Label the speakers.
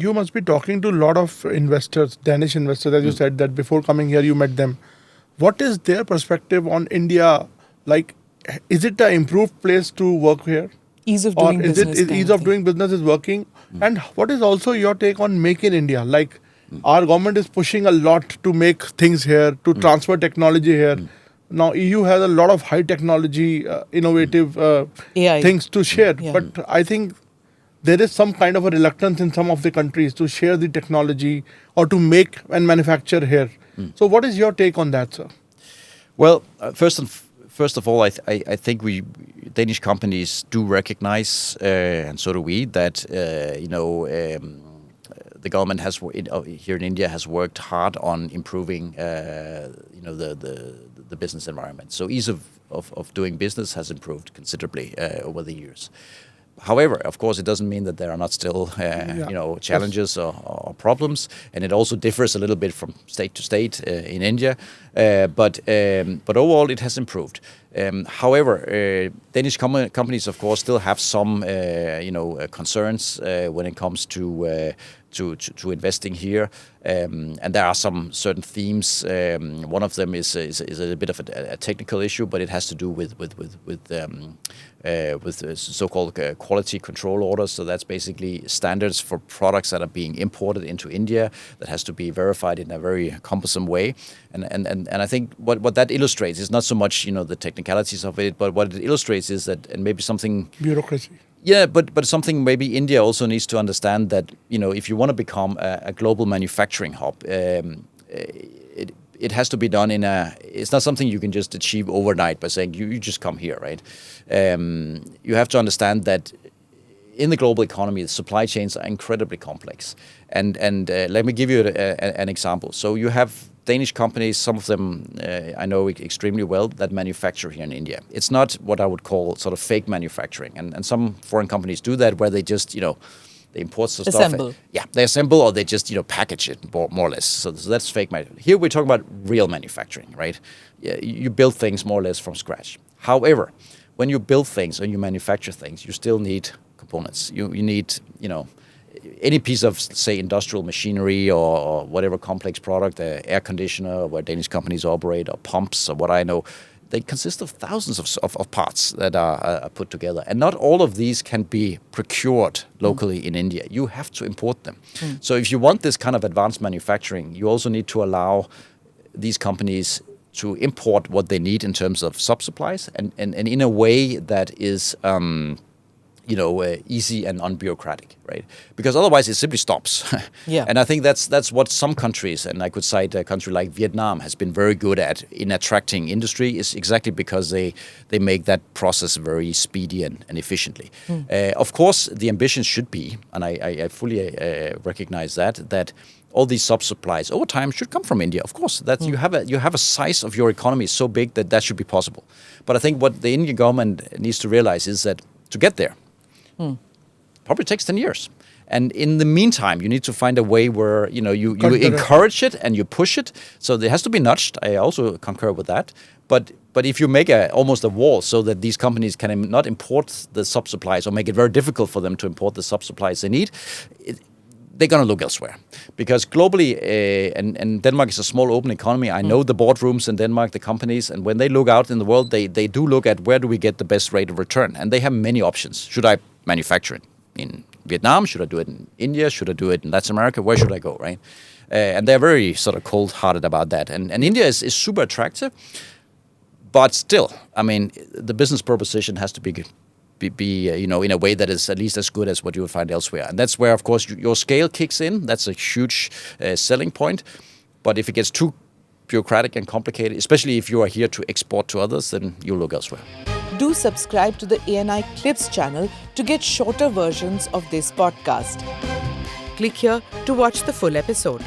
Speaker 1: you must be talking to a lot of investors, Danish investors, as you said that before coming here you met them. What is their perspective on India? Like, is it an improved place to work here?
Speaker 2: Ease of doing business.
Speaker 1: Is ease of doing business is working? And what is also your take on Make in India? Like, our government is pushing a lot to make things here, to transfer technology here. Now, EU has a lot of high technology, innovative
Speaker 2: AI.
Speaker 1: things to share.
Speaker 2: Yeah.
Speaker 1: But I think there is some kind of a reluctance in some of the countries to share the technology or to make and manufacture here. So what is your take on that, sir?
Speaker 3: Well, first of all, I think Danish companies do recognize, and so do we, that the government here in India has worked hard on improving the business environment. So ease of doing business has improved considerably over the years. However, of course, it doesn't mean that there are not still challenges or problems, and it also differs a little bit from state to state in India. But overall, it has improved. However, Danish companies, of course, still have some concerns when it comes to investing here, and there are some certain themes. One of them is a bit of a technical issue, but it has to do with so-called quality control orders. So that's basically standards for products that are being imported into India that has to be verified in a very cumbersome way. And I think what that illustrates is not so much the technicalities of it, but what it illustrates is that, and maybe something
Speaker 1: Bureaucracy.
Speaker 3: Yeah, but something maybe India also needs to understand that if you want to become a global manufacturing hub, it has to be done it's not something you can just achieve overnight by saying you just come here, right? You have to understand that in the global economy, the supply chains are incredibly complex. And let me give you an example. So you have Danish companies, some of them I know extremely well, that manufacture here in India. It's not what I would call sort of fake manufacturing. And some foreign companies do that where they just, they import some
Speaker 2: Assemble.
Speaker 3: stuff. Yeah, they assemble or they just, package it more or less. So that's fake manufacturing. Here we're talking about real manufacturing, right? You build things more or less from scratch. However, when you build things and you manufacture things, you still need components. You need, any piece of, say, industrial machinery or whatever complex product, air conditioner, where Danish companies operate, or pumps, or what I know, they consist of thousands of parts that are put together. And not all of these can be procured locally in India. You have to import them. So if you want this kind of advanced manufacturing, you also need to allow these companies to import what they need in terms of sub-supplies and in a way that is easy and unbureaucratic, right? Because otherwise it simply stops.
Speaker 2: Yeah.
Speaker 3: And I think that's what some countries, and I could cite a country like Vietnam, has been very good at in attracting industry, is exactly because they make that process very speedy and efficiently. Of course, the ambition should be, and I fully recognize that all these sub-supplies over time should come from India. Of course, that you have a size of your economy so big that should be possible. But I think what the Indian government needs to realize is that to get there, probably takes 10 years. And in the meantime, you need to find a way where you encourage it and you push it. So there has to be nudged. I also concur with that. But if you make almost a wall so that these companies can not import the sub-supplies or make it very difficult for them to import the sub-supplies they need, they're going to look elsewhere. Because globally, and Denmark is a small open economy, I know the boardrooms in Denmark, the companies, and when they look out in the world, they do look at where do we get the best rate of return. And they have many options. Should I manufacture it in Vietnam? Should I do it in India? Should I do it in Latin America? Where should I go, right? And they're very sort of cold-hearted about that. And India is super attractive, but still, I mean, the business proposition has to be in a way that is at least as good as what you would find elsewhere. And that's where, of course, your scale kicks in. That's a huge selling point. But if it gets too bureaucratic and complicated, especially if you are here to export to others, then you'll look elsewhere.
Speaker 2: Do subscribe to the ANI Clips channel to get shorter versions of this podcast. Click here to watch the full episode.